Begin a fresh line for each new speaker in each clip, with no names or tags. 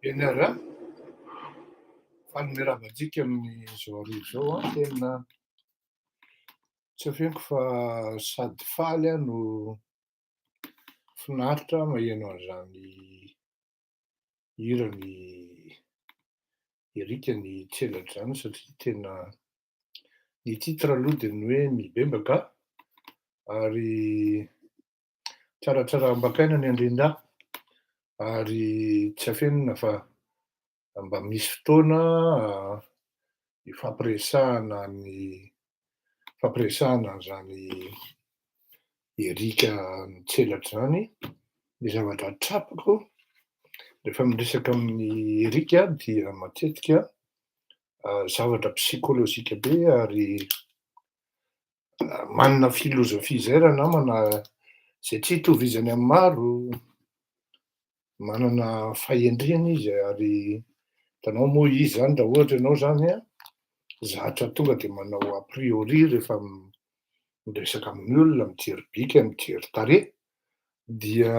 Ianara, fanomeravantsika amin'izao arivo zao a, tena tsy afeniko fa sady faly aho no finaritra maheno an'izany hira ny erika ny tselatra zany satria tena ny titre aloha de ny hoe mibembaka ary tsaratsarambakaina ny andrindrahy ary tsy afenina fa mba misy fotoana ifampiresahana an'zany erika ny tselatra zany. Ny zavatra trapako rehefa miresaka amin'ny erika dia matetika zavatra psikolôzika be ary manana filôzofia zay raha namana zay tsy hitovizany amin'ny maro, manana fahendrena izy ary hitanao moa izy zany raha ohatra ianao zany a zatra tonga de manao a priori rehefa miresaka amin'ny olona, mijery bika, mijery tarehy dia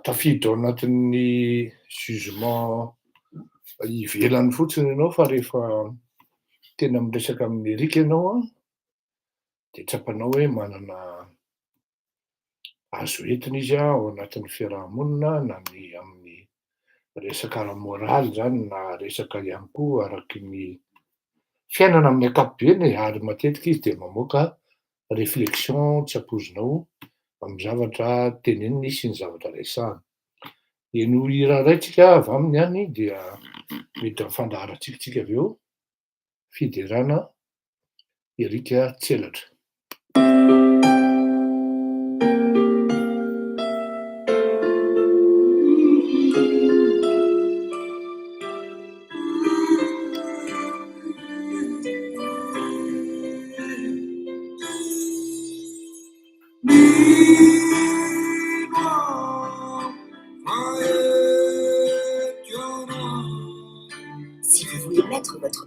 tafiditra ao anatin'ny jugement ivelany fotsiny ianao fa rehefa tena miresaka amin'ny erika ianao a de tsapanao hoe manana azo entina izy ao anatin'ny fiarahamonina na ny amin'ny resaka ara-moraly zany na resaka ihany koa araky ny fiainana amin'ny ankapobeny e, ary matetika izy de mamoaka réflexion tsy ampoizinao amin'ny zavatra teneniny sy ny zavatra resahana. Eno hira ray tsika avy aminy any dia mety amifandaharatsika avy eo, fiderana erika tselatra.
Si vous voulez mettre votre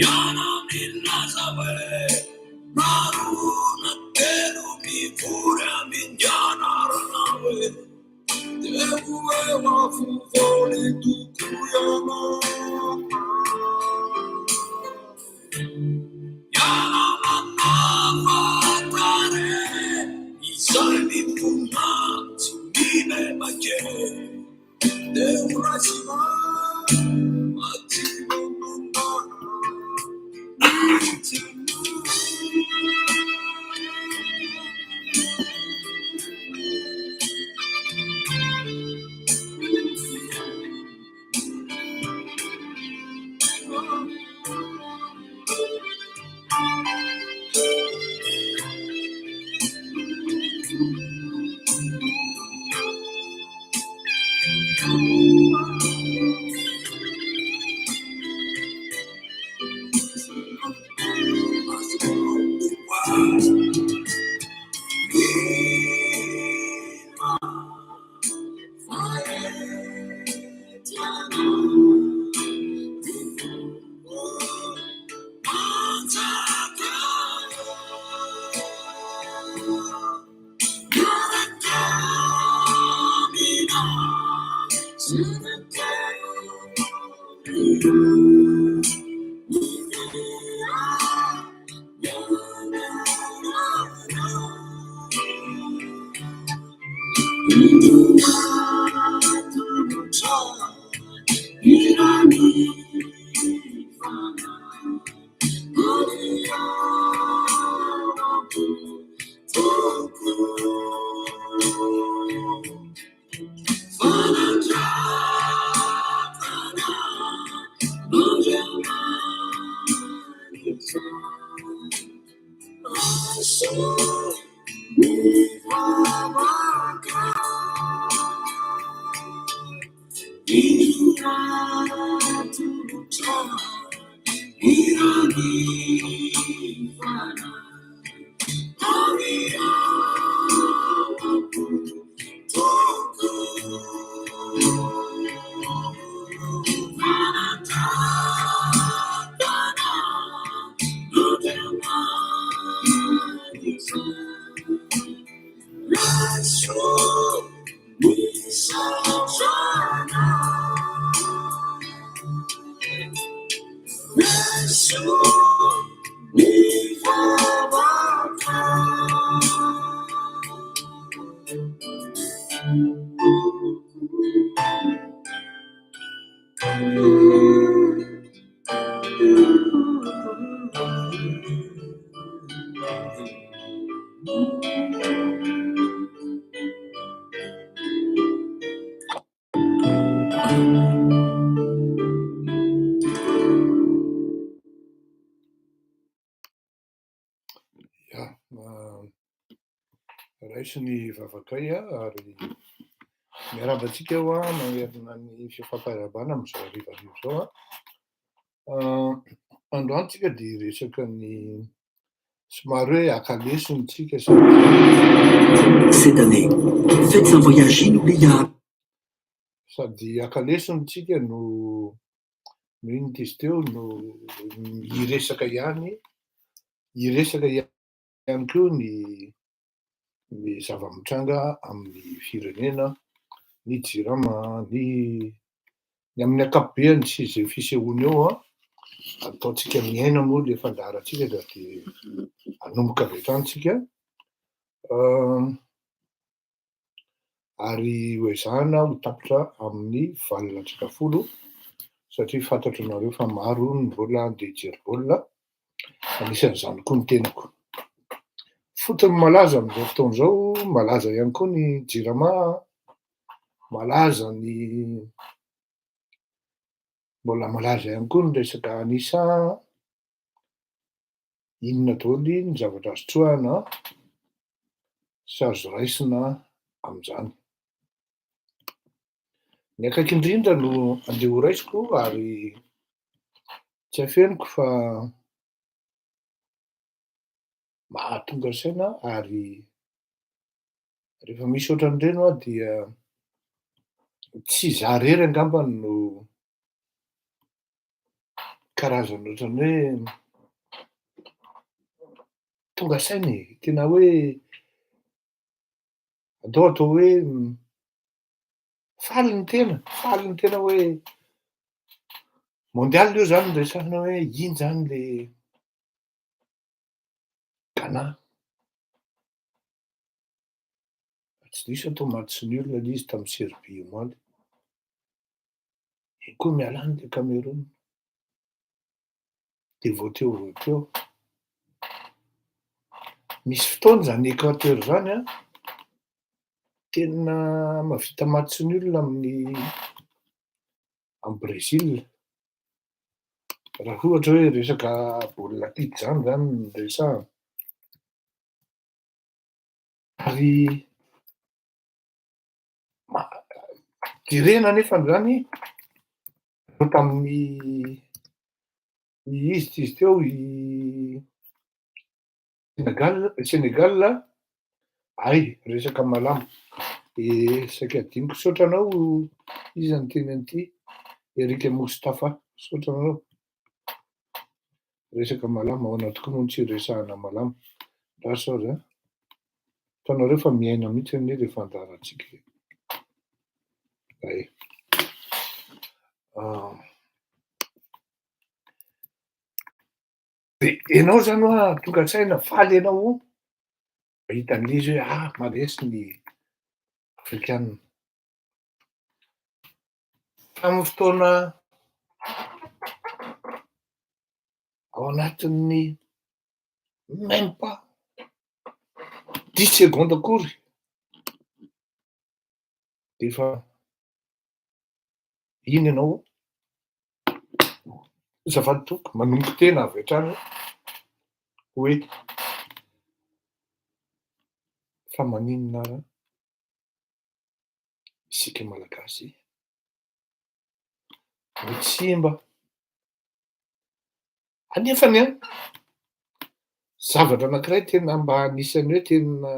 Yana Minazabe, Maruna
Ia, raisiny vavakay ary miarahaba antsika eo manerana ny fifampaiarabana am'zao harivariva zao androany tsika de resaka ny somary hoe akalesontsika
Cette année, faites un voyage inoubliable.
sady akalesontsika no ino ty izy teo no hiresaka ihany koa ny zava-mitranga amin'ny firenena, ny jirama, ny amin'ny ankapobeny sy zay fisehoana eo ataontsika miaina moa le fandaharantsika da de hanomboka avy hatrany tsika. Ary hoezahana ho tapitra amin'ny 2030 satria fantatro anareo fa maro ny mbola andeha hijery baolina, anisan'izany koa ny tenako. Fotony malaza amin'izao fotoana izao, malaza ihany koa ny jirama, malaza ny mbola malaza ihany koa ny resaka anisa, inona daholo ny zavatra azo tsoahana sy azo raisina am'zany. Ny akaiky indrindra no andeha ho raisiko ary tsy hafeniko fa mahatonga saina ary rehefa misy ohatran'ireny dia tsy izaho rery angambany no karazana ohatran'ny hoe tonga saina e, tena hoe atao hoe faly ny tena hoe mondial io zany resahana hoe ino zany le ganahy. Tsy diso aho tomaty sy ny olona le izy tamy Serbie omaly. Iny koa miala any le Cameroun. De voateovao misy fotoana zany Équateur zany a, tena mahavita maty sy ny olona Brésil. Raha ohatra hoe resaka baolina kitra zany no resahana. Ary jerena nefany zany reo tamin'ny izy teo Senegal, ay resaka malama. Saika adinoko saotra anao iza ny teny an'ity, Eric Moustapha, saotra anao. Resaka malama ao anaty komontsy resahana malama. Lasa aza, hitanareo fa miaina mihitsy anie le fandaharantsika. Ay. De ianao zany hoa tonga an-tsaina faly ianao mahita an'izy hoe maresy ny afrikanina. Tamy fotoana ao anatin'ny même pas 10 secondes akory de efa ino ianao, azafady tompoko, manomboky tena avy hatrany hoe fa maninona ara isika malagasy mitsimba. Anefany a zavatra anankiray tena mba anisany hoe tena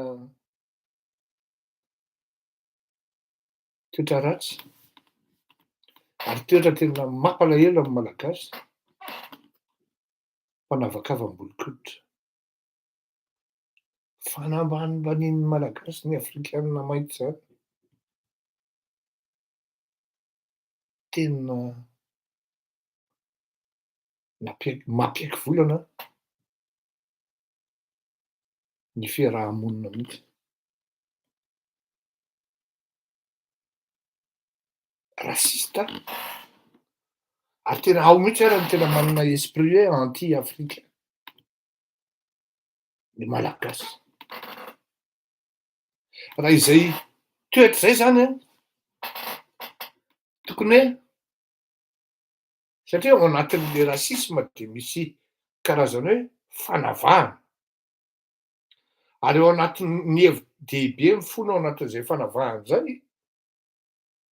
toetra ratsy ary toetra tena mampalahelo amy malagasy, fanavakavam-bolokoditra. Fanambanim-banin'ny malagasy ny afrikanina mainty zany. Tena mampihaiky volana ny fiarahamonina mihitsy. Rasista ary tena ao mihitsy ary ny tena manana esprit hoe anti-africain ny malagasy. Raha izay toetra zay zany a tokony hoe, satria ao anatin'le rasisma de misy karazany hoe fanavahana. Ary ao anatin'ny hevi-dehibe mifono ao anatin'izay fanavahana zay,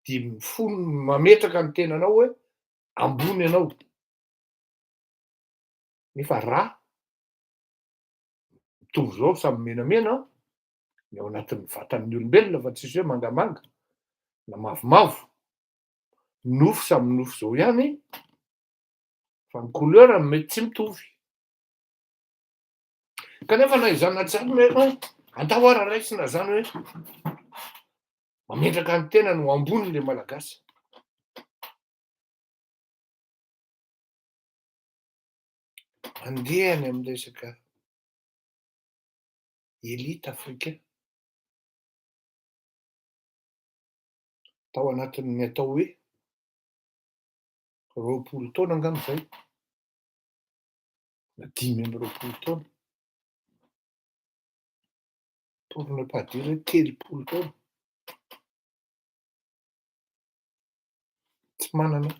de mifono mametraka ny tenanao hoe ambony ianao. Nefa rà mitovy zao samy menamena ny ao anatin'ny vatan'ny olombelona fa tsisy hoe mangamanga na mavomavo. Nofo samy nofo zao ihany, fa ny couleur mety tsy mitovy. Kanefa na izany na tsy zany hoe andao ara raisina zany hoe mametraka ny tenany ho ambony le malagasy. Andehany amy resaka élite africain. Tao anatin'ny atao hoe 20 taona angamba zay, na 5 amby 20 taona, pour ne pas dire hoe 30 taona, tsy manana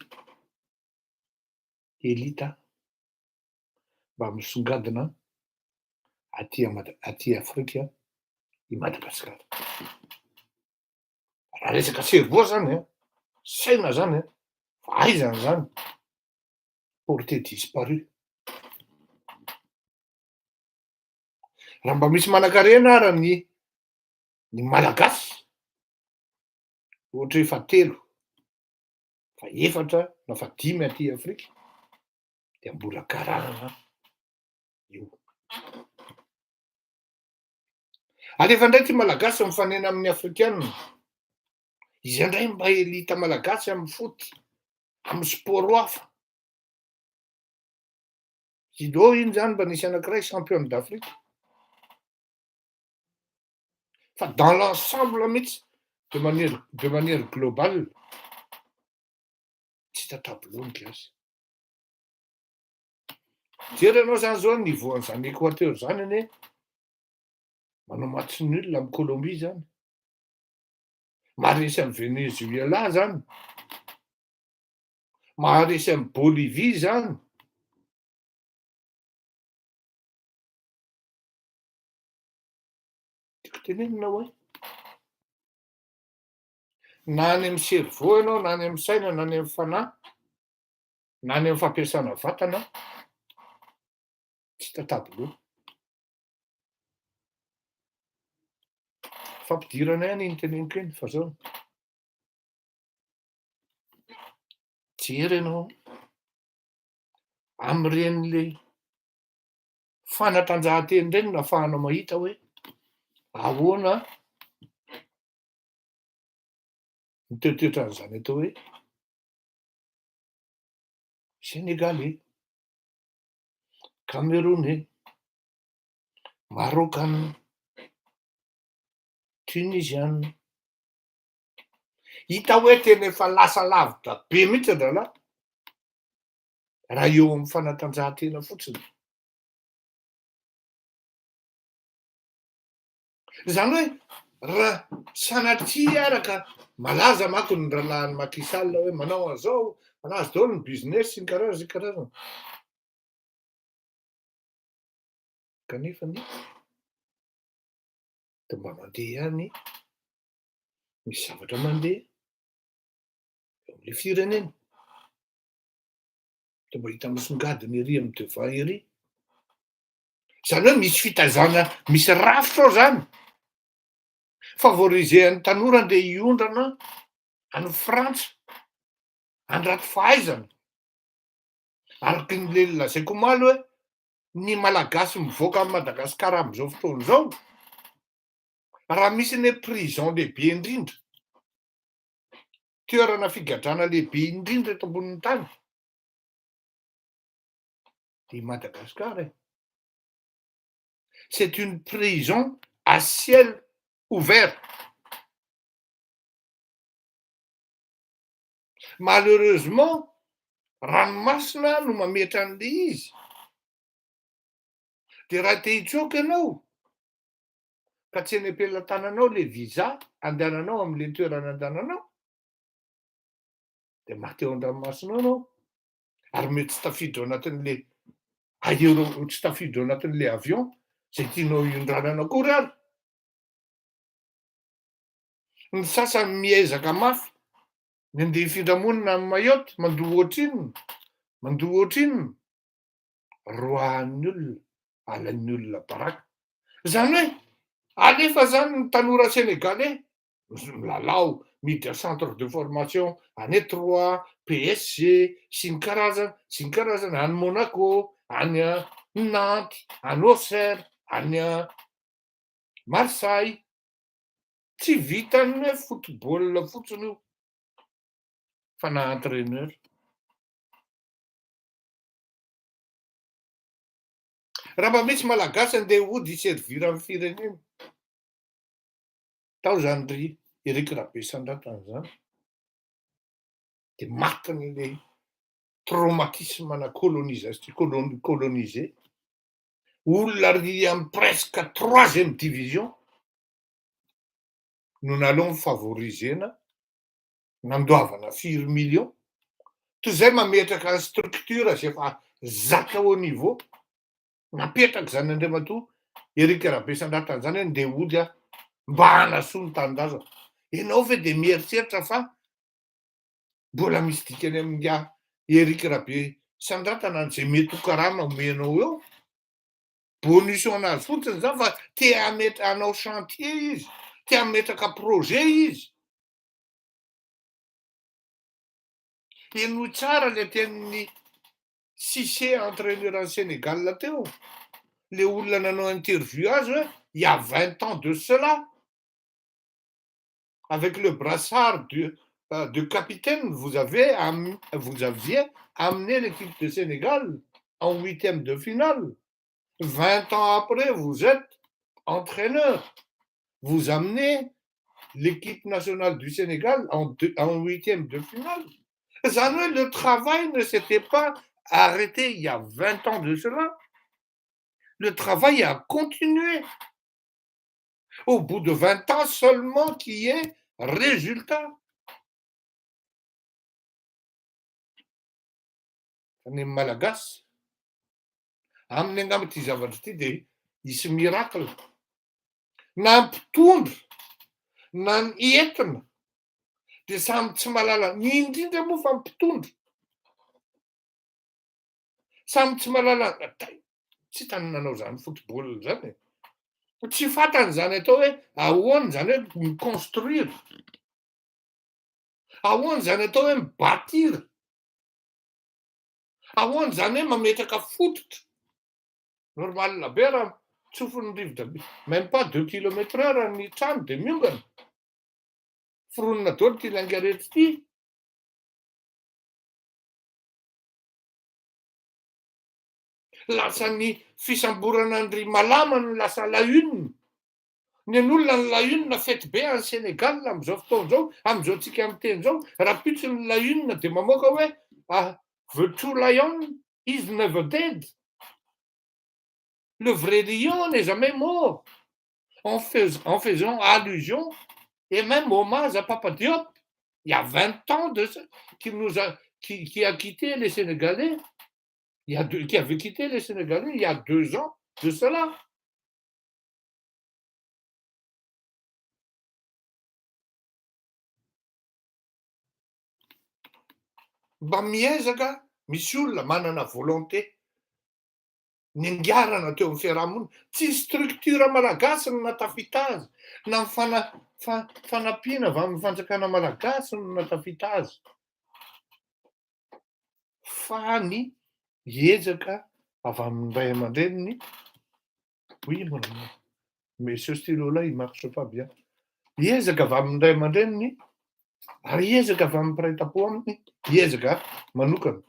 élite mba misongadina aty Afrika i Madagasikara. Raha resaka cerveau zany a, saina zany a, fa aizany zany, porté disparu. Raha mba misy manan-karena ara ny malagasy, ohatra hoe fa 3, fa 4 na fa 5 aty Afrika, de mbola karana io. Ary efa ndray ty malagasy mifanena amin'ny afrikanina, Izy indray mba elita malagasy amin'ny foot, amin'ny sport hafa. Judo iny zany mba nisy anankiray championne d'Afrique. Fa dans l'ensemble mihitsy, de manière globale, tsy hita tableau ny gasy. Jery anao zany zao niveau an'zany Équateur zany anie, manao match nul amin'ny Colombie zany. Maharesy amin'ny Venezuela zany. Maharesy amin'ny Bolivie zany. Tiako tenenina hoe na any amin'ny cerveau ianao, na any amin'ny saina, na any amin'ny fanahy, na any amin'ny fampiasana vatana, tsy hita tableau. Fampidirana ihany iny teneniko iny fa zao. Jery ianao amin'ireny le fanatanjahanteny ireny no ahafahanao mahita hoe ahoana ny toetoetra an'izany atao hoe Sénégalais, Camerounais, Marocain, Tunisian. Hita hoe tena efa lasa lavitra be mihitsy ralahy raha eo amin'ny fanatanjahantena fotsiny. Zany hoe raha sanatria ara ka malaza manko ny rahalahin'i Macky Sall hoe manao an'izao, manazy daholo ny business sy ny karazana. Kanefany de mba mandeha ihany, misy zavatra mandeha eo amin'le firenena. De mba hita misongadina ery amin'ny devant ery. Zany hoe misy fitazana, misy rafitra ao zany. Favorisehan'ny tanora andeha hiondrana any Frantsa, handrato fahaizana. Araky ny le lazaiko omaly hoe ny malagasy mivoaka amin'ny Madagasikara am'izao fotoana izao, raha misy ny prison lehibe indrindra, toerana figadrana lehibe indrindra eto ambonin'ny tany, de i Madagasikara e. C'est une prison à ciel ouvert. Malheureusement, ranomasina no mametra an'le izy. De raha te hitsoaka ianao ka tsy eny am-pelatananao le visa andehananao am'le toerana andehananao, de maty eo an-dranomasina ao ianao, ary mety tsy tafiditra ao anatin'le tsy tafiditra ao anatin'le avion zay tianao hiondranana akory ary. Ny sasany miezaka mafy mandeha hifindra monina amin'ny Mayotte, mandoa ohatrinona, roahan'ny olona, alan'ny olona baraka. Zany hoe alefa zany ny tanora sénégalais milalao miditra centre de formation any Troyes, PSG sy ny karazany, any Monaco, any Nantes, any Auxerre, any Marseille. Tsy vitan'ny hoe football fotsiny io, fa na entraîneur. Raha mba misy malagasy andeha hody hiservira amin'ny firenena, tao zany ry Eric Rabesandratana zany, de maty n'le traumatisme ana colonisé. Olona ry amin'ny presque 3e division no naleo mifavorizena, nandoavana 4 millions, toy izay mametraka ny structure zay efa zaka haut niveau. Napetraka zany andriamatoa Eric Rabesandratana zany hoe ndeha hody mba hanasoa ny tanindrazana. Ianao ve de mieritreritra fa mbola misy dikany amin'ny Eric Rabesandratana zay mety ho karama omenao eo? Bonus anazy fotsiny zany fa te hanao chantier izy, te hametraka projet izy. Eno tsara le tenin'ny Cissé entraîneur any Sénégal teo, le olona nanao interview azy hoe il y a 20 ans de cela, avec le brassard de capitaine, vous aviez amené l'équipe de Sénégal en huitième de finale. 20 ans après, vous êtes entraîneur. Vous amenez l'équipe nationale du Sénégal en huitième de finale. Le travail ne s'était pas arrêté il y a 20 ans de cela. Le travail a continué. Au bout de 20 ans seulement qu'il y ait résultat. Ny malagasy aminy angamba ty zavatra ty de hisy miracle. Na ny mpitondra, na ny entina, de samy tsy mahalala, ny indrindra moa fa ny mpitondra. Samy tsy mahalala, tsy hitany nanao zany football zany e. Tsy fantany zany atao hoe ahoana zany hoe mi-construire. Ahoana zany atao hoe mi-bâtir. Ahoana zany hoe mametraka fototra. Normal be raha tsofin'ny rivotra même pas 2 km/h ny trano de miongana. Foronina daholo ty lainga rehetra ty. Lasa ny fisamborana ny ry malama no lasa la une. Ny an'olona ny la une fety be any Sénégal am'izao fotoana izao, am'izao tsika miteny zao, raha pitsy ny la une de mamoaka hoe the true lion is never dead. Le vrai lion n'est jamais mort. En faisant allusion et même hommage à Papa Diop. Il y a 20 ans de ça, qui a quitté les Sénégalais. Qui avait quitté les Sénégalais il y a 2 ans de cela. Mba miezaka, misy olona manana volonté. Ny angiarana teo amin'ny fiarahamonina, tsy structure malagasy no natafita azy, na ny fanampiana avy amin'ny fanjakana malagasy no natafita azy. Fa ny hiezaka avy amin'ny ray aman-dreniny, oui mais ce stylo-là il marche pas bien. Hiezaka avy amin'ny ray aman-dreniny, ary hiezaka avy amin'ny mpiray tam-po aminy, hiezaka manokana.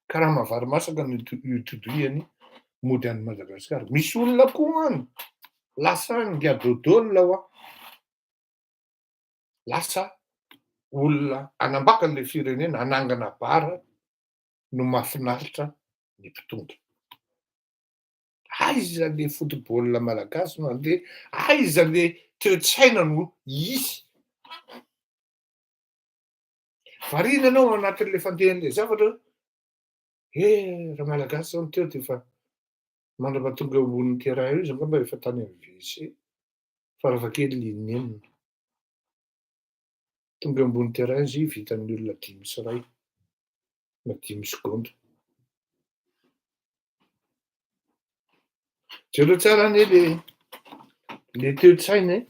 Karaha mahavary masaka no itotohany mody any Madagasikara. Misy olona koa any, lasa ngiadôdôla ho aho. Lasa olona anambaka an'le firenena, anangana bara no mahafinaritra ny mpitondra. Aiza le football malagasy no andeha, aiza le toe-tsaina no hisy. Variana anao anatin'le fandehan'le zavatra, raha malagasy zao teo de fa mandrapa tonga ambonin'ny terrain io izy angamba efa tany amin'ny WC, faravakely inenina. Tonga ambony terrain izy vitan'ny olona 5 sy 1 na 5 secondes. Jereo tsara anie le toe-tsaina e.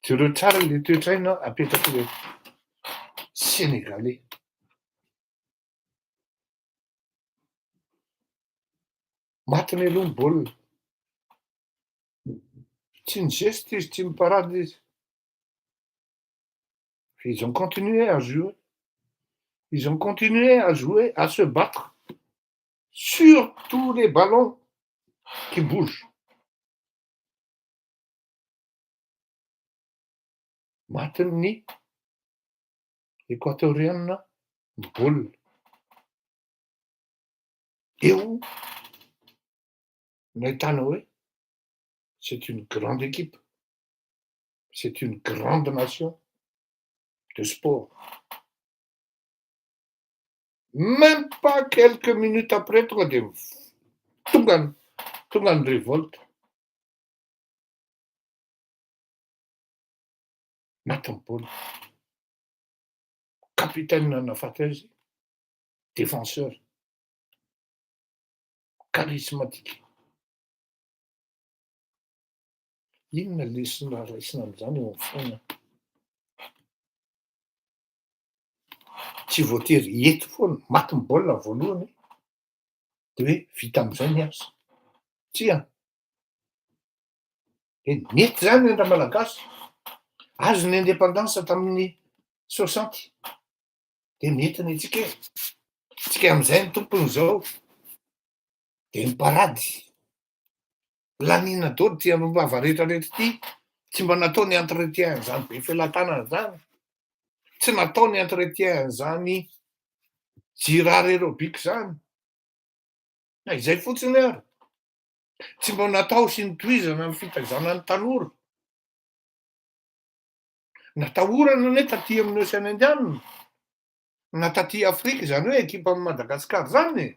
Jereo tsara le toe-tsaina apetrak'le Sénégalais. Matiny aloha ny baolina. Tsy ny geste izy, tsy miparady izy. Ils ont continué à jouer. Ils ont continué à jouer, à se battre sur tous les ballons qui bougent. Matiny équatoriana baolina. Eo no ahitana hoe c'est une grande équipe. C'est une grande nation de sport. Même pas quelques minutes après, tonga de tonga ny révolte. Matin'ny baolina. Capitaine nanafata izy, défenseur. Charismatique. Inona lesona raisina am'zany eo am'foana? Tsy voatery hety foana, maty ny baolina voalohany de hoe vita am'zay ny asa. Tsia. Mety zany endra malagasy. Azo ny indépendansa tamin'ny 60. De netiny antsika e. Tsika am'izay ny tompony zao. De ny parady. Lanina daholo ty ambava rehetrarehetra ty. Tsy mba natao ny entretien zany be felatana zany. Tsy natao ny entretien zany jirary aérobika zany. Na izay fotsiny ary. Tsy mba natao sy nitohizana ny fitaizana ny tanora. Natahorana ane taty amin'ny Océan Indiana. Na taty Afrika zany hoe ekipan'i Madagasikara zany e.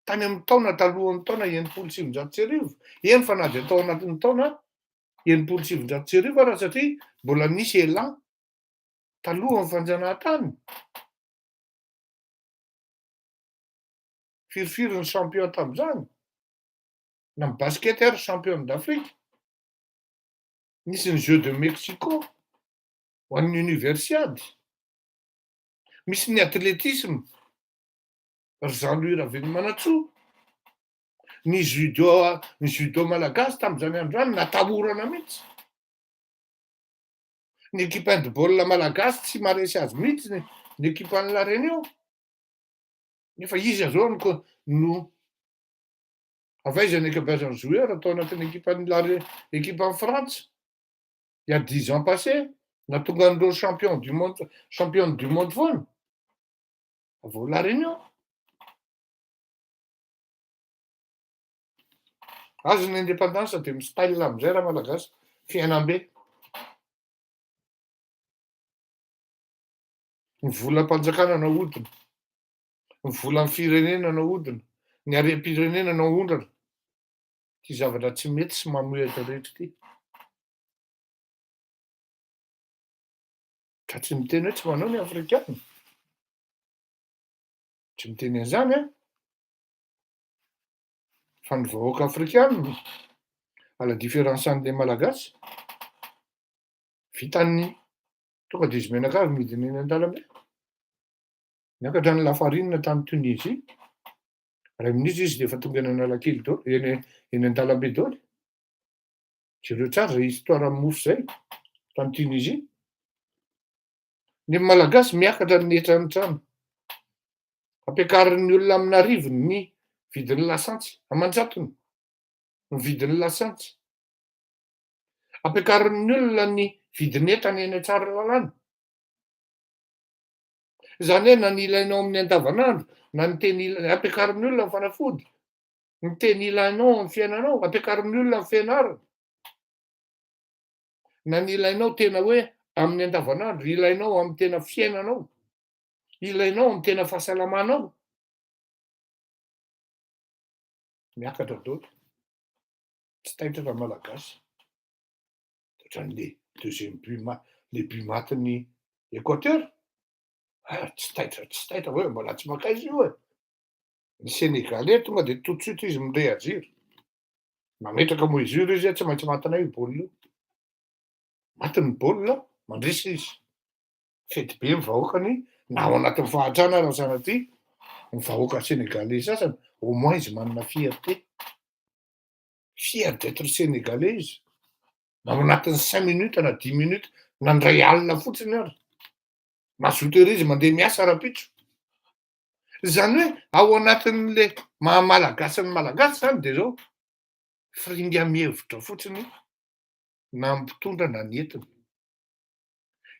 Tany amin'ny taona talohan'ny taona 1700 eny fa na de tao anatin'ny taona 1700 raha satria mbola nisy élan talohan'ny fanjanahantany. Firifiriny champion tam'izany. Na ny basket ary champion d'Afrique. Nisy ny Jeux de Mexico ho an'ny universiady. Misy ny athlétisme. Ry Jean-Louis Ravenomanantsoa. Ny judo malagasy tam'izany androany natahorana mihitsy. Ny équipe handball malagasy tsy maresy azy mihitsy ny équipe an'i La Réunion. Nefa izy zao no avaiza n'est que benjamin joueur atao anatin'ny équipe en France. Il y a 10 ans passés, nahatonga an'ireo champion du monde foana. Avao La Réunion. Azo ny indépendansa de mistyle am'izay raha malagasy. Fiainam-be. Ny volam-panjakana nahodina. Ny volan'ny firenena nahodina. Ny harem-pirenena nahondrana. Ty zavatra tsy mety sy mamoetra rehetra ty. Ka tsy miteny hoe tsy manao ny afrikana. Tsy miteny an'izany a. Fa ny vahoaka afrikana, à la différence an'ilay malagasy, vitan'ny tonga de izy menaka avy midiny eny an-dalambe. Niakatra ny Lafarine tany Tunisie. Ray ministre izy de efa tonga eny Analakely daholo, eny an-dalambe daholo. Jereo tsara zay histoire mofo zay tany Tunisie. Ny malagasy miakatra ny etrany trano. Ampiakarin'ny olona amin'ny arivony ny vidin'ny lasantsy, amanjatony, ny vidin'ny lasantsy. Ampiakarin'ny olona ny vidin'ny entana eny Tsaralalàna. Zany hoe na ny ilainao amin'ny andavanandro, na ny teny ampiakarin'ny olona ny fanafody, ny teny ilainao amin'ny fiainanao, ampiakarin'ny olona ny fianarana. Na ny ilainao tena hoe amin'ny andavanandro, ilainao amin'ny tena fiainanao, ilainao amin'ny tena fahasalamanao. Miakatra daholo. Tsy taitra raha malagasy. Ohatran'le deuxième le but matin'ny Équateur. Tsy taitra hoe mbola tsy makaiza io e. Ny Sénégalais tonga de tout de suite izy mireagir. Mametraka mesure izy tsy maintsy matinay io baolina io. Matin'ny baolina mandrisa izy. Fety be ny vahoakany na ao anatin'ny fahantrana raha sanatria ny vahoaka sénégalais sasany au moins izy manana fierté. Fier d'être sénégalais izy. Na ao anatin'ny 5 minutes na 10 minutes na ny ray alina fotsiny ary. Mazoto ery izy mandeha miasa rapitro. Zany hoe ao anatin'le mahamalagasy ny malagasy zany de zao firinga mihevitra fotsiny na ny mpitondra na ny entiny.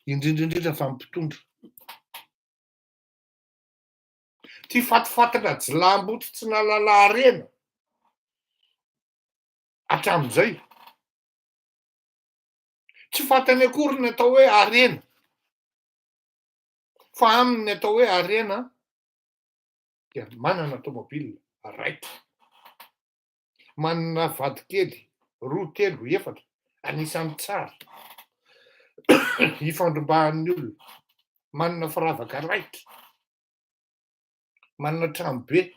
Indrindra fa ny mpitondra. Ty fatifatana jilambotsy tsy nalala harena hatramin'izay. Tsy fantany akory ny atao hoe harena. Fa aminy atao hoe harena dia manana tômôbila raitra. Manana vadikely 2, 3, 4 anisan'ny tsara. Ifandrombahan'ny olona. Manana firavaka raitra. Manana trano be.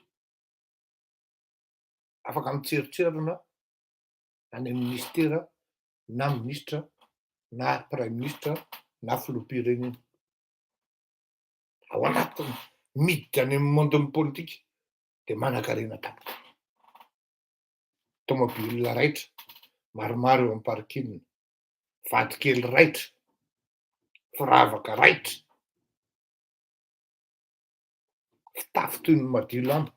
Afaka mitserotserona any amin'ny ministera na ministra na prime ministra na filoham-pirenena. Ao anatiny miditra any amin'ny mondon'ny politika de manan-karena tapaka. Tômôbila raitra. maromaro eo am-parikinina, vadikely raitra, firavaka raitra, fitafy toy ny madio lamba,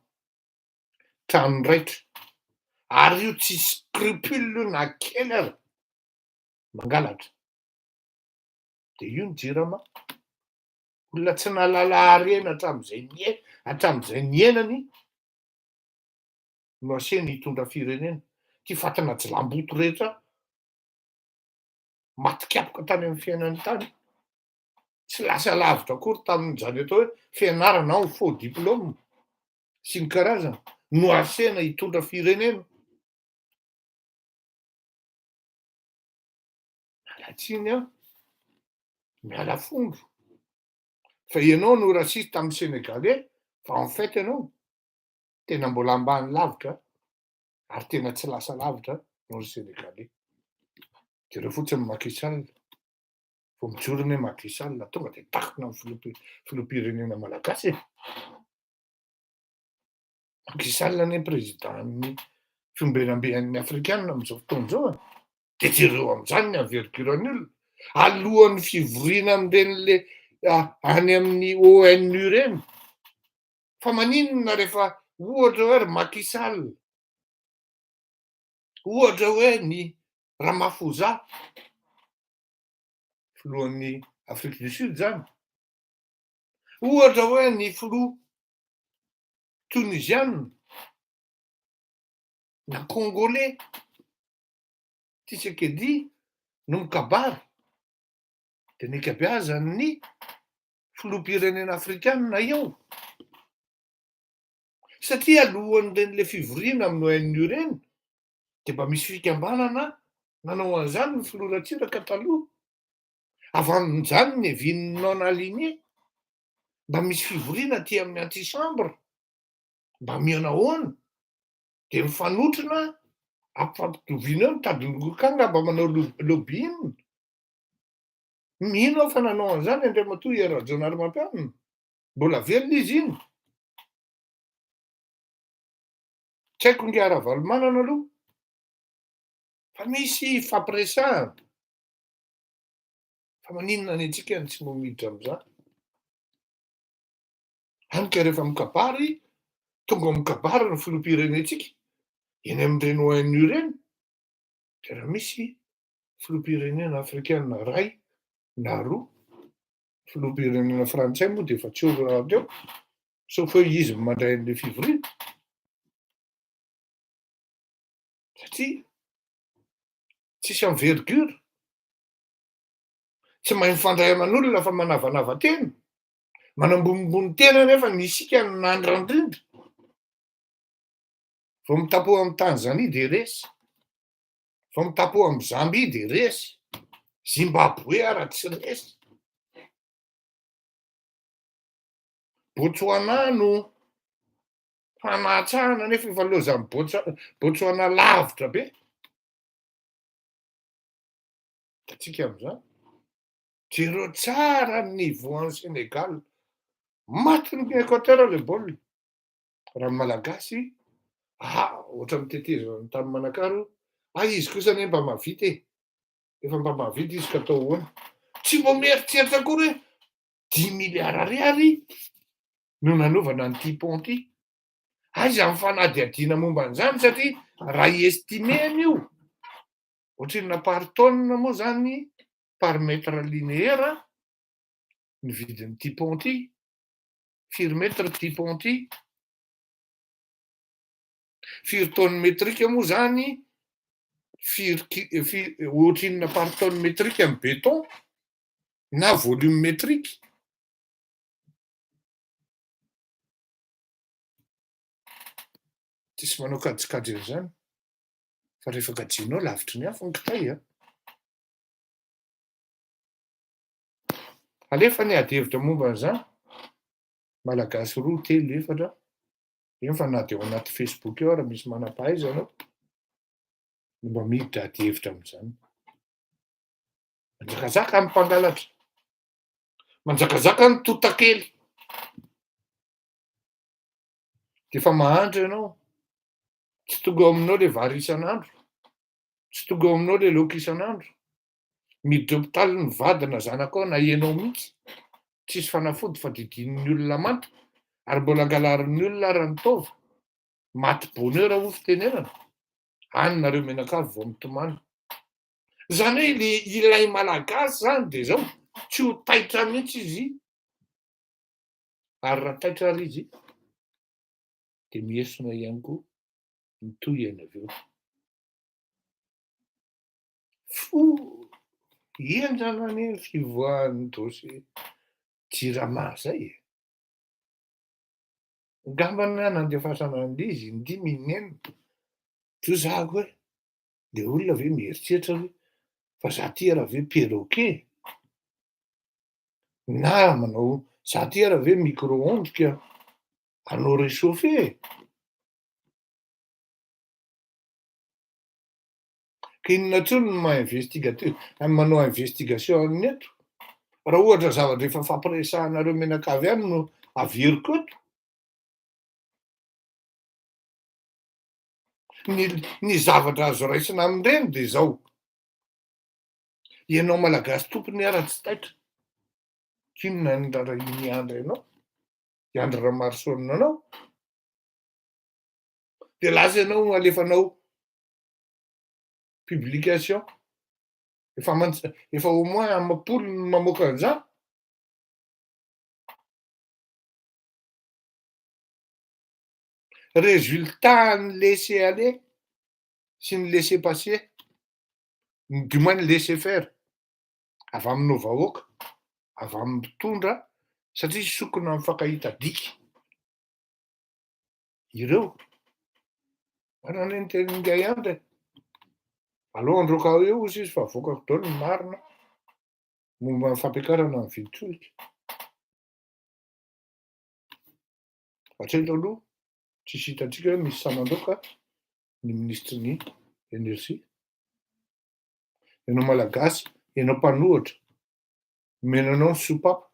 trano raitra. Ary io tsy scrupule io na kely ary, mangalatra. De io ny JIRAMA. Olona tsy nahalala harena hatramin'izay niainany no asehony hitondra firenena. Ty fatana jilamboto rehetra maty kapoka tany amin'ny fiainany tany, tsy lasa lavitra akory tamin'izany atao hoe fianarana ao faux diplôme sy ny karazana, no asehana hitondra firenena. Miala tsiny aho, miala fondro, fa ianao no rasisty tamin'ny Sénégalais, fa en fait ianao tena mbola ambany lavitra ary tena tsy lasa lavitra noho ny Sénégalais. Jereo fotsiny ny Macky Sall, vao mijoro anie Macky Sall tonga de takona amin'ny filoham-pirenena malagasy e. Macky Sall anie présiden'ny fiombinamben'ny afrikana am'zao fotoana zao e. De jereo am'zany ny avergurany olona, alohan'ny fivoriana am'reny le any amin'ny ONU reny. Fa maninona rehefa ohatra hoe ry Macky Sall, ohatra hoe ny Ramaphosa, filohan'ny Afrique du Sud zany, ohatra hoe ny filoha tunisiana na congolais Tshisekedi no mikabary, de ny ikabeazany filoham-pirenena afrikana eo. Satria alohan'ireny le fivoriana amin'ny ONU reny, de mba misy fikambanana nanao an'izany ny filoha Ratsiraka taloha. Avy amin'izany ny heviany non aligné, mba misy fivoriana aty amin'ny antisambre, mba mihana ahoana, de mifanotrona ampifampitovina eo mitadiny lokanga mba manao lobbying. Mino aho fa nanao an'izany Andriamatoa Rajaonarimampianina, mbola velona izy iny. Tsy haiko nge ara-valomanana aloha, fa misy fampiresahana. Fa maninona ny antsika ny tsy mamiditra am'zany. Hany ka rehefa mikabary, tonga mikabary ny filoham-pirenentsika eny amin'ireny ONU reny, de raha misy filoham-pirenena afrikana ray na roa, filoham-pirenena frantsay moa de efa tsy eo raha teo, sauf hoe izy mandray an'le fivoriana. Satria tsisy envergure, tsy mahay mifandray aman'olona fa manavanava tena, manambonimbony tena nefa ny isika no nandra-drindra. Vao mitapoha amin'ny Tanzania de resy, vao mitapoha amin'ny Zambie de resy, Zimbabwe ara tsy resy, Botswana no fanatsahana nefa efa loazan'ny Botswana lavitra be. Da tsika am'zany, jereo tsara ny niveau an'i Sénégal, maty ny Équateur le baolina. Raha ny malagasy, ohatry mitetezana tamy Manakaro, izy kosa anie mba mahavita e, efa mba mahavita izy ka atao ahoana. Tsy mba mieritreritra akory hoe 10 milliards ariary no nanaovana an'ity pont ty. Aiza ny fanadihadiana momba an'izany satria raha estimé an'io, ohatrinona par tonne moa zany par mètre linéaire ny vidin'ity pont ty, firy mètre ty pont ty, firy tonne métrique moa zany, ohatrinona par tonne métrique amin'ny béton na volume métrique. Tsisy manao kajikajy an'izany, fa rehefa kajianao lavitry ny afo ny kitay a. Alefa ny ady hevitra momba an'izany, malagasy 2, 3, 4, eny fa na de ao anaty Facebook eo ara misy manam-pahaizana ao, no mba miditra ady hevitra am'izany. Manjakazaka ny mpangalatra, manjakazaka ny totakely, de fa mahandro ianao, tsy tonga ao aminao le vary isan'andro, Tsy tonga eo aminao le laoka isan'andro. Miditra hôpitaly ny vady na zanako ao na ianao mihitsy. Tsisy fanafody fa didinin'ny olona manta, ary mbola angalarin'ny olona ary ny taova. Maty bonheur ho fitenenana. Any nareo menakavy vao mitomany. Zany hoe le ilay malagasy zany de zao, tsy ho taitra mihitsy izy. Ary raha taitra ary izy, de miesona ihany koa mitohy eny avy eo. Fo enjana anie ny fivoahan'ny dosie JIRAMA zay e. Ngambany nandefasana an'izy indimy inenina. To zahako hoe le olona ve mieritreritra hoe fa za ty raha ve perroquet? Na manao za ty raha ve micro-ondes ka hanao réchauffer? Ka inona intsony no manao investigation eto? Raha ohatra zavatra efa fampiresahanareo menakavy ihany no averiko eto. Ny zavatra azo raisina amin'ireny de zao. Ianao malagasy tompony ara tsy taitra. Kinona ny iny andro ianao? I Andry Ramarosoanina anao? De lasa ianao alefanao publication. Efa au moins amam-polo no mamoaka an'izany. Résultat ny laisser-aller sy ny laisser-passer, du moins ny laisser-faire avy aminao vahoaka, avy amin'ny mpitondra, satria sokona mifankahita dika. Ireo manana ny tenin'ngay ihany re. Aleo androaka eo hozy izy fa avoakako daholo ny marina momba ny fampiakarana ny vin-tsolika. Hatreto aloha tsisy hitantsika hoe misy samandoaka ny ministry-ny énergie. Ianao malagasy, ianao mpanohatra, menanao ny soapapa.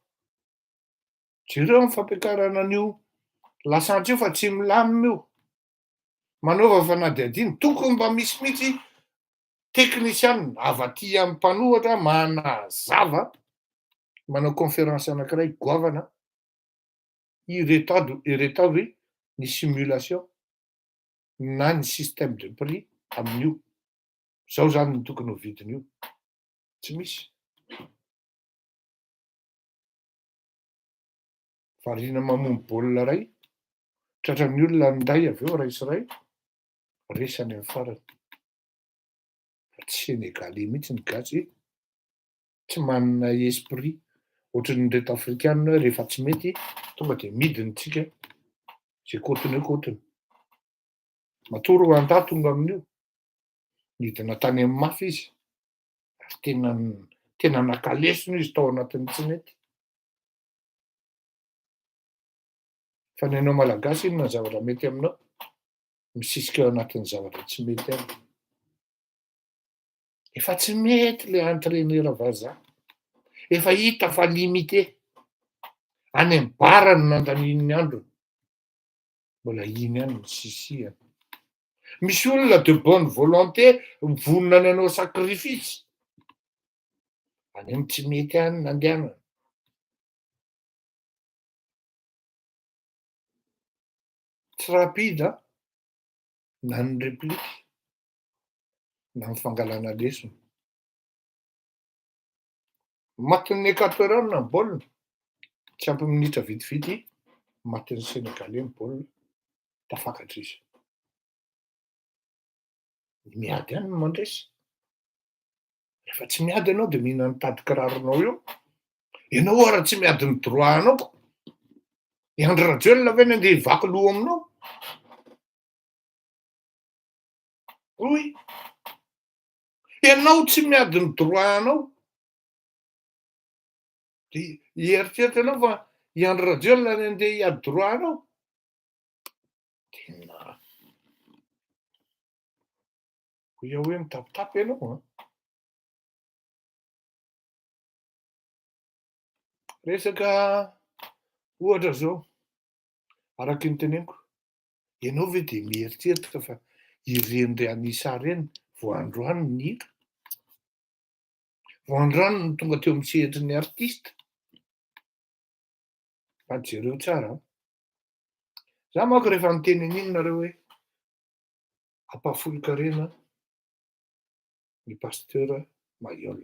Jereo ny fampiakarana an'io lasantsy io fa tsy milamina io. Manaova fanadihadiana, tokony mba misy mihitsy teknisiana avy aty amin'ny mpanohatra manazava, manao conférence anankiray goavana, ireto avy ny simulation na ny système de prix amin'io. Zao zany no tokony ho vidin'io. Tsy misy. Variana mamono baolina ray, tratran'ny olona minday avy eo ray sy ray, resany amin'ny farany. Tsy sénégalais mihitsy ny gasy, tsy manana esprit ohatran'ny reto afrikanina hoe rehefa tsy mety tonga de midiny tsika zay kotiny eo kotiny. Matory ho an-da tonga amin'io, midina tany amin'ny mafy izy, ary tena nakalesona izy tao anatin'ny tsy mety. Fa ny anao malagasy inona ny zavatra mety aminao? Misisika ao anatin'ny zavatra tsy mety any. Efa tsy mety le entraîneur vazaha. Efa hita fa limité. Any amin'ny bara no nandanin'ny androny. Mbola iny ihany no sisihany. Misy olona de bonne volonté vonona ny hanao sacrifice. Any amin'ny tsy mety any no andehanany. Tsy rapide na ny replique na ny fangalana lesona. Matin'ny 4 heures ny baolina, tsy ampy minitra vitivity, matin'ny sénégalais ny baolina, tafakatra izy. Miady ihany no mandresy. Rehefa tsy miady ianao de mihina nitady kiraronao eo. Ianao ary tsy miady ny droit-nao. I Andry Rajoelina ve nandeha hivaky loha aminao? Oy! Ianao tsy miady ny droit-nao. De ieritseritra anao fa i Andry Rajoelina nandeha hiady droit-nao? Tena ho ia hoe mitapitapy ianao an. Resaka ohatra zao, araky ny teneniko, ianao ve de mieritreritra fa ireny re anisa reny Vao androany ny hira. Vao androany no tonga teo amin'ny sehatry ny artista. Fa jereo tsara. Za manko rehefa miteny an'iny nareo hoe ampahafolo-karena ny pasteur Mayol.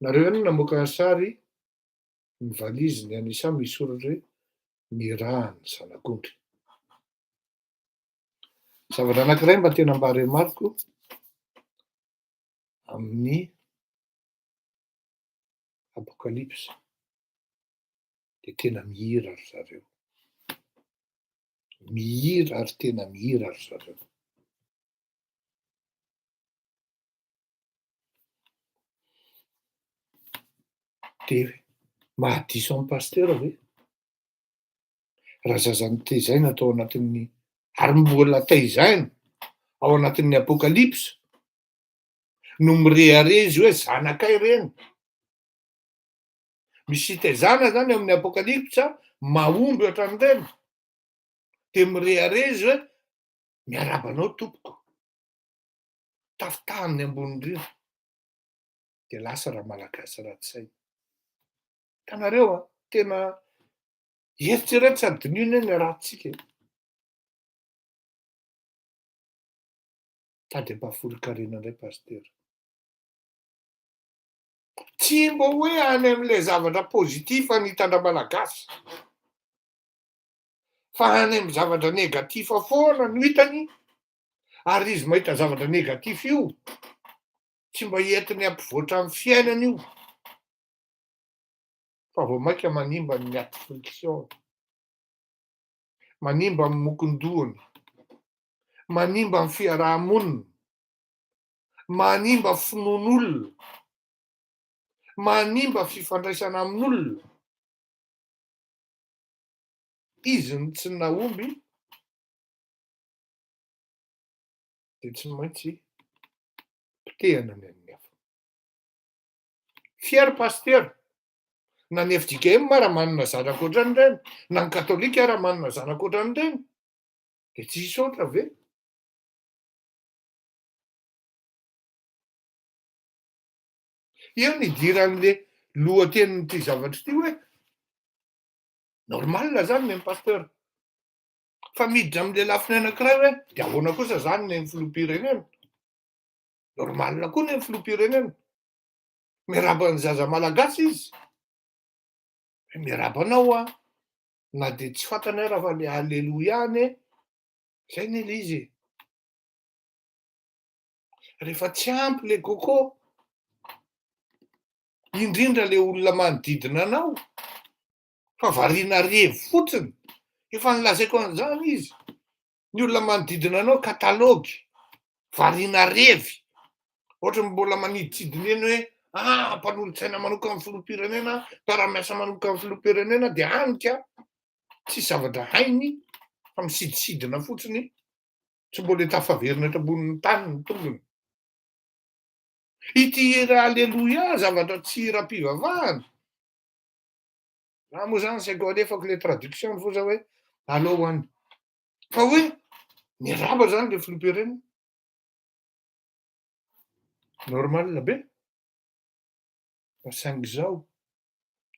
Nareo ihany namoaka sary ny valiziny anisa misoratra hoe nirahany zanak'ondry. Zavatra anankiray mba tena mba remariko amin'ny apokalypsa de tena mihira ry zareo. Mihira ary tena mihira ry zareo. De mahadiso amin'ny pasteur ve? Raha zazany tezaina atao anatin'ny ary mbola tezaina ao anatin'ny apokalypsa no mirehare izy hoe zanakay reny. Misy fitaizana zany amin'ny apokalypsa mahomby ohatran'ireny. De mirehare izy hoe miaraba anao tompoko. Tafitahany ambony rindrina. De lasa raha malagasy ratsy saina. Hitanareo tena eritrereto sady dinihina ny ratsika. Tady ampahafolo-karena indray pasteur. Tsy mba hoe any amin'ilay zavatra pozitif ny hitandra malagasy. Fa any amin'ny zavatra negatif foana no hitany. Ary izy mahita zavatra negatif io, tsy mba entiny ampivoatra amin'ny fiainany io. Fa vao maika manimba ny aty friction, manimba amin'ny mokondohany, manimba amin'ny fiarahamonina, manimba finoan'olona, manimba fifandraisana amin'olona. Izy ny tsy nahomby de tsy maintsy potehana ny amin'ny hafa. Fier pasteur, na ny FJKM ara manana zanaka ohatran'ireny, na ny katolika ara manana zanaka ohatran'ireny, de tsy hisaotra ve? Eo ny idiran'le lohatenin'ity zavatra ity hoe normal zany ny pasteur. Fa miditra amin'le lafiny anankiray hoe de ahoana kosa zany ny filoham-pirenena? Normal koa ny filoham-pirenena. Miaraba ny zaza malagasy izy. Miaraba anao na de tsy fantany ara fa le alleloia ane. Zay ne le izy. Rehefa tsy ampy le coco, indrindra le olona manodidina anao, fa variana revo fotsiny. Efa nilazaiko an'izany izy. Ny olona manodidina anao katalogy, variana revy. Ohatrany mbola maniditsidina eny hoe mpanolontsaina manoka amin'ny filoham-pirenena, mpiara-miasa manoka amin'ny filoham-pirenena de anika. Tsy zavatra hainy fa misidisidina fotsiny. Tsy mbola tafaverina eto ambonin'ny tany ny tongony. Ity hira alleloia zavatra tsy hira-pivavahana. Raha moa zany saiko alefako le traduction foza hoe alao hoany. Fa hoe miaraba zany le filoham-pirenena. Normal be. Fa saingy zao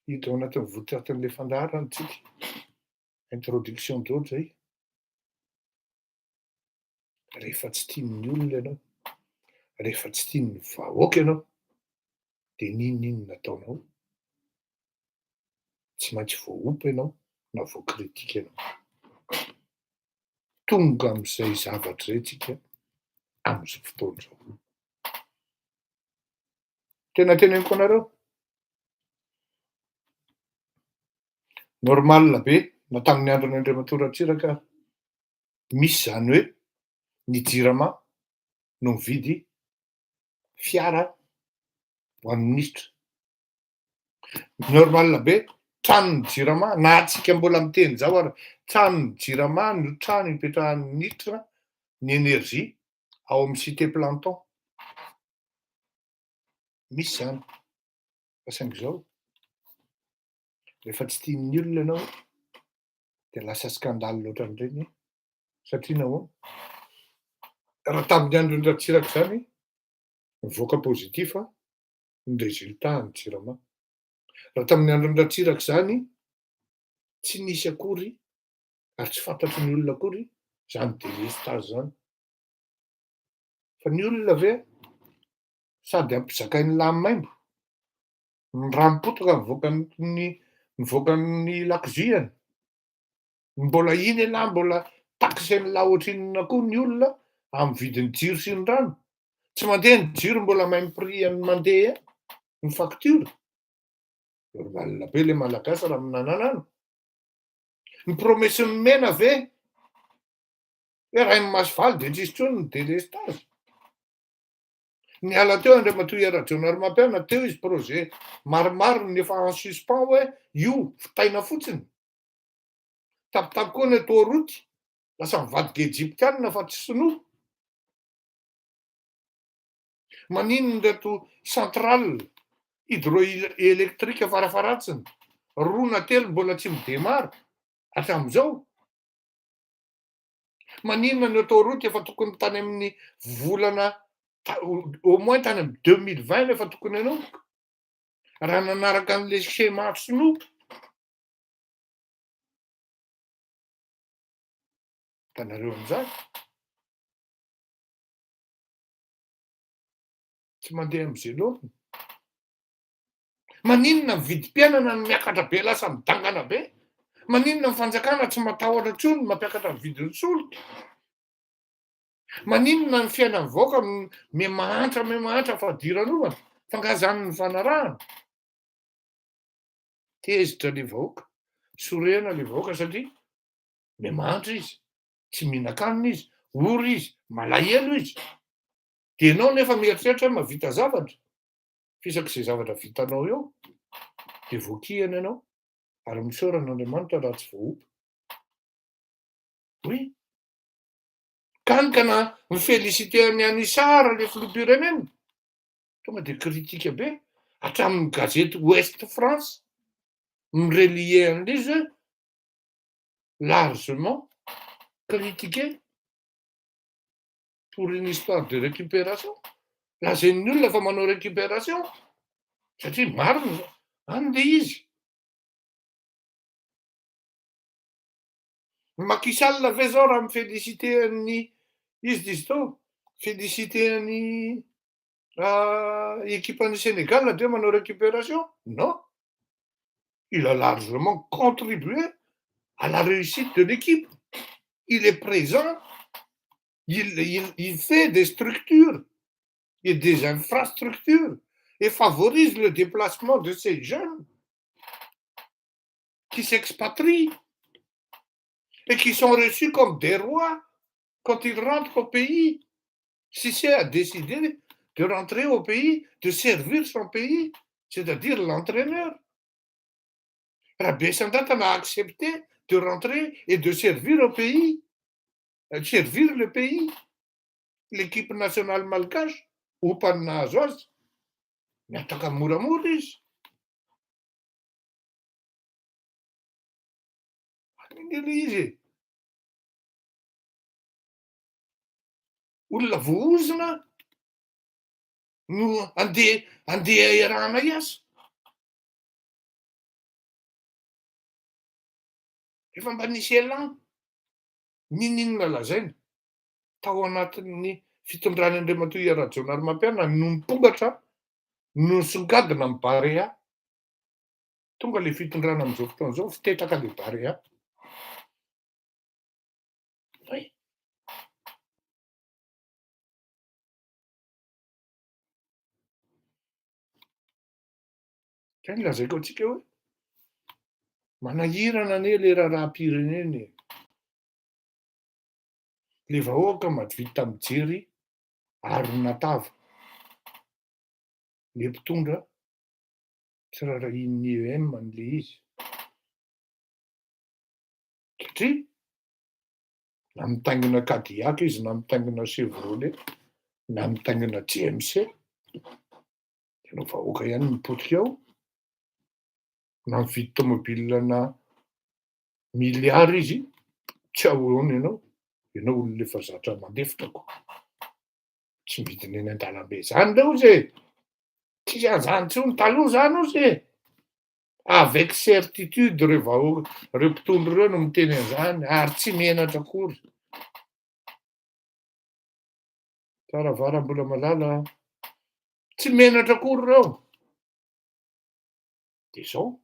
hita ao anatin'ny votoatin'le fandaharana tsika. Introduction daholo zay. Rehefa tsy tian'ny olona ianao, rehefa tsy tian'ny vahoaka ianao, de n'inona nataonao? Tsy maintsy voaompa ianao na voakritika ianao. Tonga amin'izay zavatra zay tsika amin'izao fotoana izao. Tena teneniko anareo. Normal be na tamin'ny andron'ny Andriamatoa Ratsiraka misy zany hoe ny JIRAMA no mividy fiara ho an'ny minisitra. Normal be tranon'ny JIRAMA na atsika mbola miteny zao ary tranon'ny JIRAMA no trano ipetrahan'ny ministra ny enerzia ao amin'ny cité planton. Misy zany. Fa saingy zao rehefa tsy tian'ny olona ianao de lasa skandaly loatran'ireny. Satria nahoana? Raha tamin'ny andron'ny ratsiraka zany, mivoaka pozitif ny résultat ny jirama. Raha tamin'ny andron'ny ratsiraka zany, tsy nisy akory ary tsy fantatry ny olona akory zany délestage zany. Fa ny olona ve sady ampizakainy lamy maimbo, ny rano potoka mivoaka ny lakozihany, mbola iny anahy mbola taxen'la ohatrinona koa ny olona amy vidiny jiro sy ny rano. Tsy mandeha ny jiro mbola mahay prix any mandeha ny facture. Normalina be le malagasy raha minanana any. Ny promesiny mena ve hoe raha iny maso valy de tsisy intsony ny délestage. Niala teo andriamatoa Era-Jona Rarimampianina teo izy projet maromaro ny efa en suspens hoe io fitaina fotsiny. Tapitapy koa ny autoroute, lasa mivadika Egyptianina fa tsy sinoa. Maninona reto centrale hydroélectrique farafaratsiny, roa na telo mbola tsy midemara hatram'izao. Maninona ny autoroute efa tokony tany amin'ny volana au moins tany amin'ny 2020 efa tokony hanomboka. Raha nanaraka an'le schéma sinoa. Hitanareo am'zany. Tsy mandeha am'zay lohany. Maninona ny vidim-piainana no miakatra be lasa midangana be? Maninona ny fanjakana tsy matahotra intsony mampiakatra ny vidin'ny solika? Maninona ny fiainan'ny vahoaka mihamantra fa diran'olana fa nga zany ny fanarahana? Tezitra le vahoaka, sorena le vahoaka satria mihamantra izy, tsy mihinan-kanina izy, ory izy, malahelo izy. De ianao nefa mieritreritra hoe mahavita zavatra, fisak'izay zavatra vitanao eo de voakihana ianao ary misaoran'Andriamanitra raha tsy voaomby. Oui. Kanikana mifeliciter any sara le filoham-pirenena, tonga de kritika be hatramin'ny gazety Ouest France mirelier an'izy hoe largement critiqué pour une histoire de récupération. Lazain'ny olona fa manao récupération satria marina any le izy. Maky Sall ve zao raha mifeliciter ny izy dizy tao, féliciter ny équipe an'i Sénégal de manao récupération? Non. Il a largement contribué à la réussite de l'équipe. Il est présent, il fait des structures et des infrastructures et favorise le déplacement de ces jeunes qui s'expatrient et qui sont reçus comme des rois quand ils rentrent au pays. Si c'est à décider de rentrer au pays, de servir son pays, c'est-à-dire l'entraîneur. Rabbi Sandatana a accepté de rentrer et de servir au pays, servir le pays. L'équipe nationale malgache, ou pas nahazo azy, miataka moramora izy. An'iny izy e. Olona voaozona no andeha iarahana iasa. Efa mba nisy élan, ninonina lazaina tao anatin'ny fitondran'Andriamatoa Era-Jona Rarimampianina no nipongatra no nisongadina amin'ny Barea. Tonga le fitondrana amin'izao fotoana izao fitetraka le Barea. Oui. Zay no lazaiko antsika hoe manahirana anie le raharaham-pirenena e. Le vahoaka mahavita mijery aron'atava. Le mpitondra tsy rarahin'ny EM an'le izy. Satria na mitaingina Cadillac izy, na mitaingina Chevrolet, na mitaingina GMC, tena vahoaka ihany mipotika ao. Na mividy tômôbilina miliary izy, tsy ahoana ianao, ianao olona efa zatra mandefa tako. Tsy midiny eny an-dalambe zany reo ze. Tsy zany tsony taloha zany ozy e. Avec certitude reo mpitondro reo no miteny an'izany ary tsy menatra akory. Tsara varam-bola malala, tsy menatra akory reo. De zao.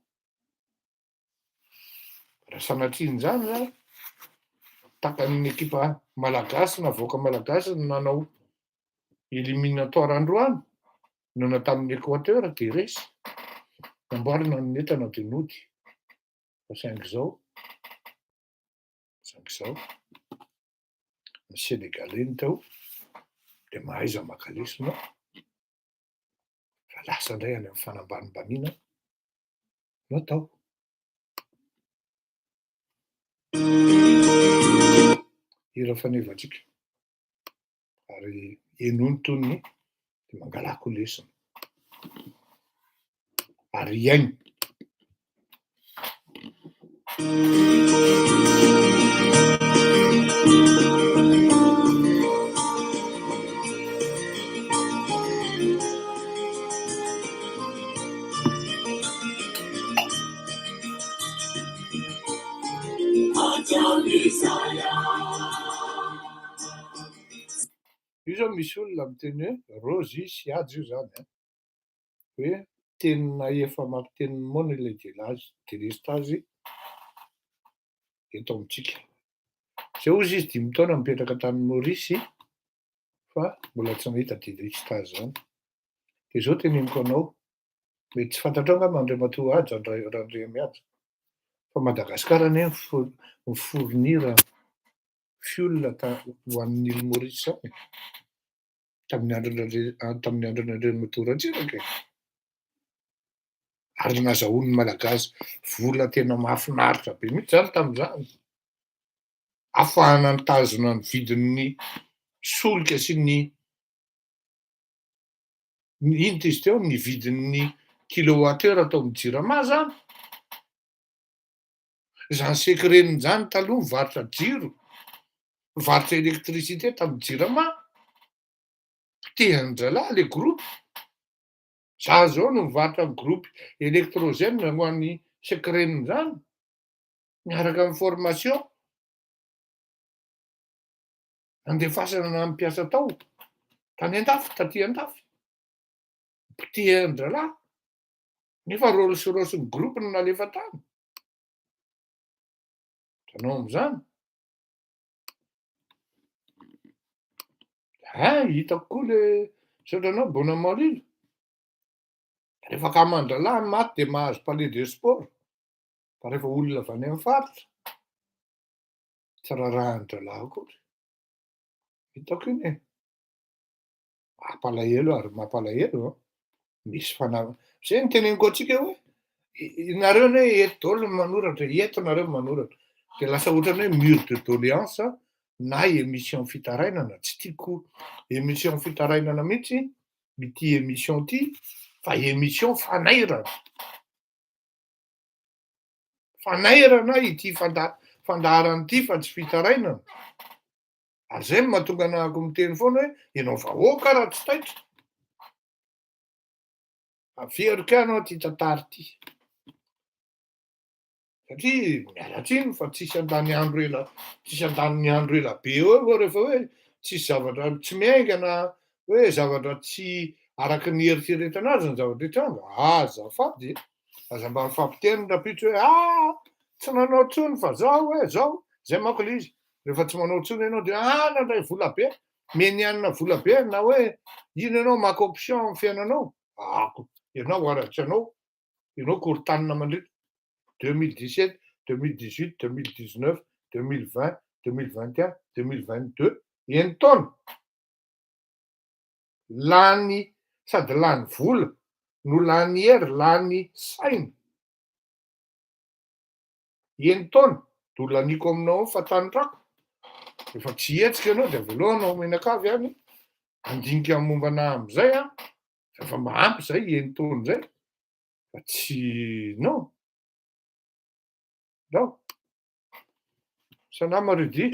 Raha sanatria an'izany zany, takan'ny ekipa malagasy navoaka malagasy no nanao éliminatoire androany, no tamin'ny Équateur de resy. Namboarina ny entana de nody. Fa saingy zao, ny Sénégalais ny tao de mahaiza maka lesona, fa lasa indray any amin'ny fanambanimbaniana no atao. Hira fanevantsika. Ary enony tonony de mangalako lesona. Ary iainy. Io zao misy olona miteny hoe rôzy sy ady io zany a. Hoe tenina efa mampiteny moana ilay delestazy eto amintsika. Zao izy 5 taona mipetraka tany Maorisy fa mbola tsy nahita delestazy zany. De zao teneniko anao, mety tsy fantatrao angamba Andriamatoa Aja Randriamiaja, fa Madagasikara anie mifournir fuel ho an'île Maurice zany tamin'ny andron'Andriamatoa Ratsiraka. Ary nazahoan'ny malagasy vola tena mahafinaritra be mihitsy zany tamin'izany. Ahafahana nitazona ny vidin'ny solika sy ny ino ty izy teo, ny vidin'ny kilowattheure atao amin'ny jirama zany. Zany secret-ny zany taloha mivarotra jiro, mivarotra électricité tamin'ny jirama. Pitehan-dralahy le groupe. Za zao no mivarotra ny groupe électrogène ho an'ny secret-ny zany, miaraka amin'ny formation. Andefasana nampiasa tao tany an-dafy, taty an-dafy. Pitehan-dralahy. Nefa Rolls-Royce groupe no nalefa tany. Hitanao am'izany. Hitako koa le sotranao Bonamorille. Rehefa kaman-dralahy maty de mahazo palais de sport. Fa rehefa olona avy any amin'ny faritra, tsy rarahan-dralahy akory. Hitako iny e. Mampalahelo ary mampalahelo. Misy zay ny teneniko antsika hoe nareo anie eto daholo manoratra, eto nareo manoratra. De lasa ohatran'ny hoe mur de doléance na émission fitarainana. Tsy tiako émission fitarainana mihitsy ity émission ty, fa émission fanairana. Fanairana ity fandaharana ity fa tsy fitarainana. Ary zay mahatonga anahako miteny foana hoe ianao vahoaka raha tsy taitra. Averiko anao ty tantara ty. Satria miala tsiny fa tsisy andan'ny andro ela be eo rehefa hoe tsisy zavatra tsy miaingana, hoe zavatra tsy araky ny eritreretanazy ny zavatra rehetra. Azafady, aza mba mifampiteny rapitso hoe tsy nanao tsony fa zao hoe zao. Zay manko le izy. Rehefa tsy manao tsony ianao de nandray vola be. Menianina vola be na hoe ino ianao maka option amin'ny fiainanao. Ianao aratsy ianao korontanina mandritra. 2017, 2018, 2019, 2020, 2021, 2022, eny taona. Lany sady lany vola, no lany hery, lany saina. Eny taona, dolaniko aminao fa tanitrako. Rehefa tsy hetsika ianao de voalohany menakavy any. Andinika mombana am'izay efa mahampy zay eny taona zay. Fa tsy non. Non. Salama Rudy.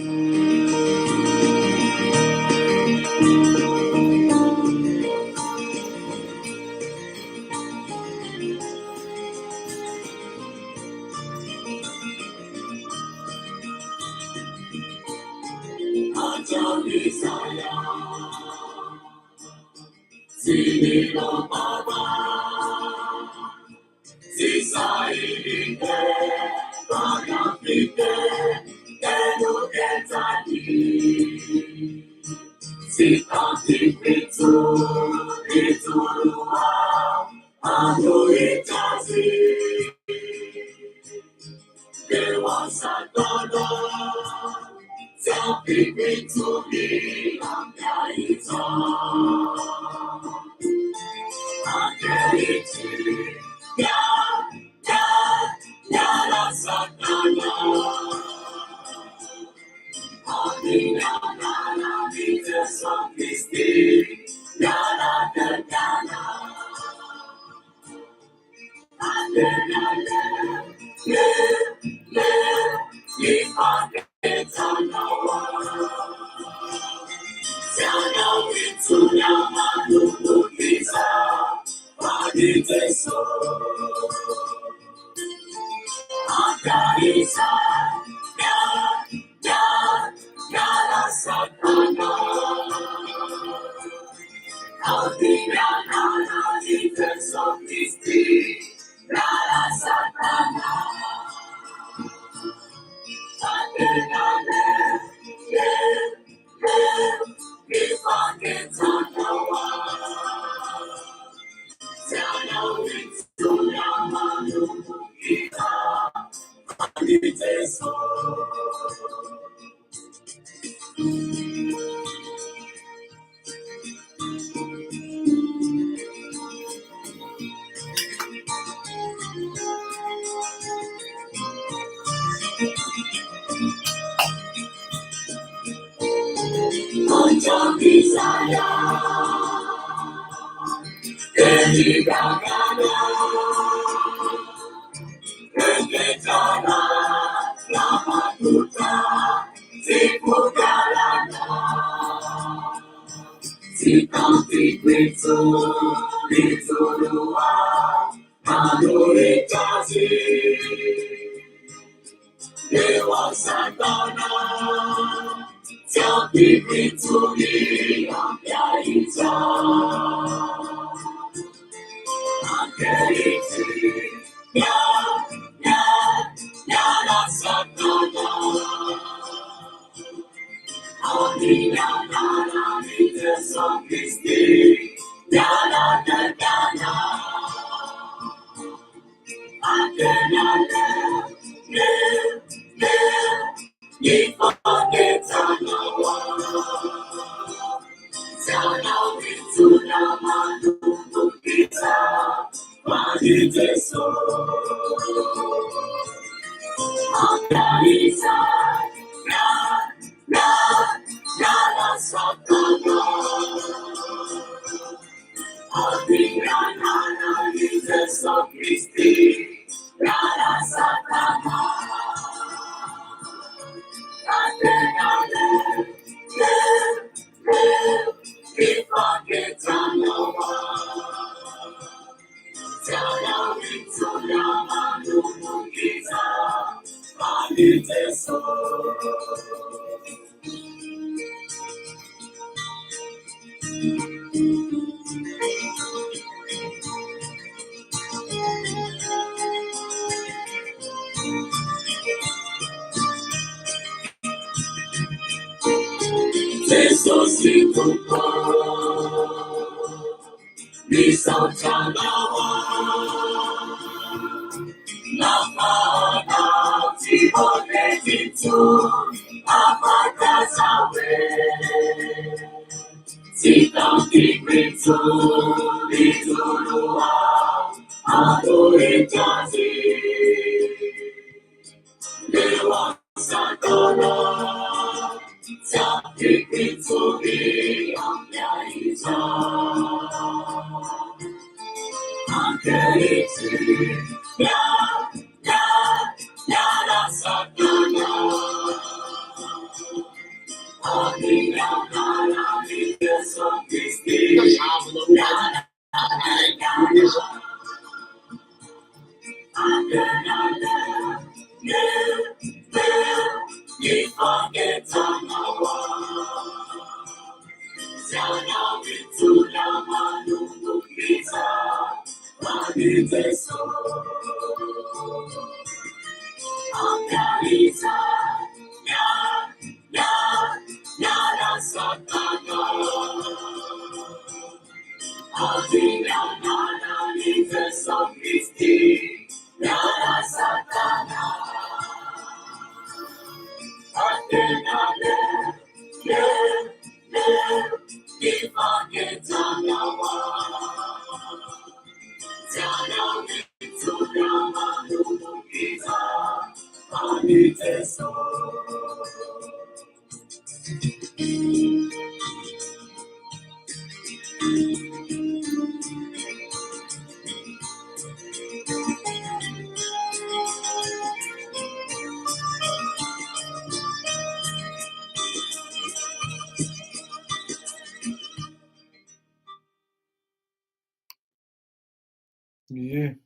Ie,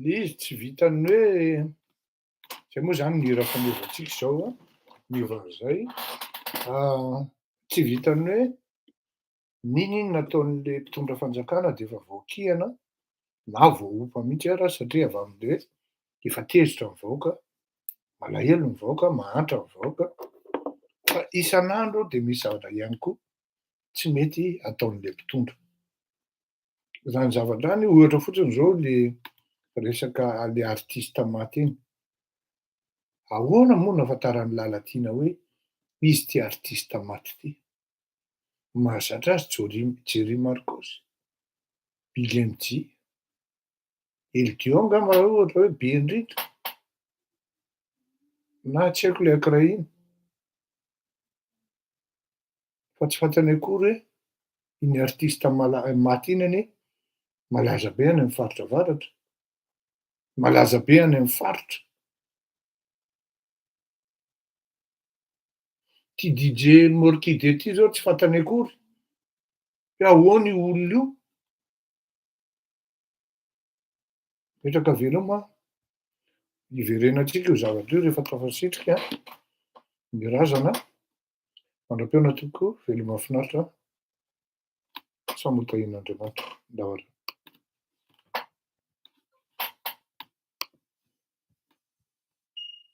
le izy tsy vitan'ny hoe zay moa zany ny hira fanevantsika zao a, miova zay, tsy vitan'ny hoe n'inona nataon'le mpitondra fanjakana de efa voakihana na voaompa mihitsy ara satria avy am'le efa tezitra ny vahoaka, malahelo ny vahoaka, mahantra ny vahoaka, fa isan'andro de misy zavatra ihany koa tsy mety ataon'le mpitondra. Zany zavatra zany ohatra fotsiny zao le resaka le artista maty iny. Ahoana moa no ahafantaran'ny lalatiana hoe izy ty artista maty ty? Mahazatra azy Jerry Marcos, Bill and J, Eldio angamba ohatra hoe be indrindra, na tsy haiko le ankiray iny, fa tsy fantany akory hoe iny artista maty iny anie malaza be any am'faritra avaratra, malaza be any am'faritra. Ty DJ Morkide ty zao tsy fantany akory, hoe ahoana io olona io? Petraka veloma, iverenantsika io zavatra io rehefa tafasitrika ny razana, mandram-peona tokoa, veloma mahafinaritra, sa motahin'Andriamanitra, ndavara.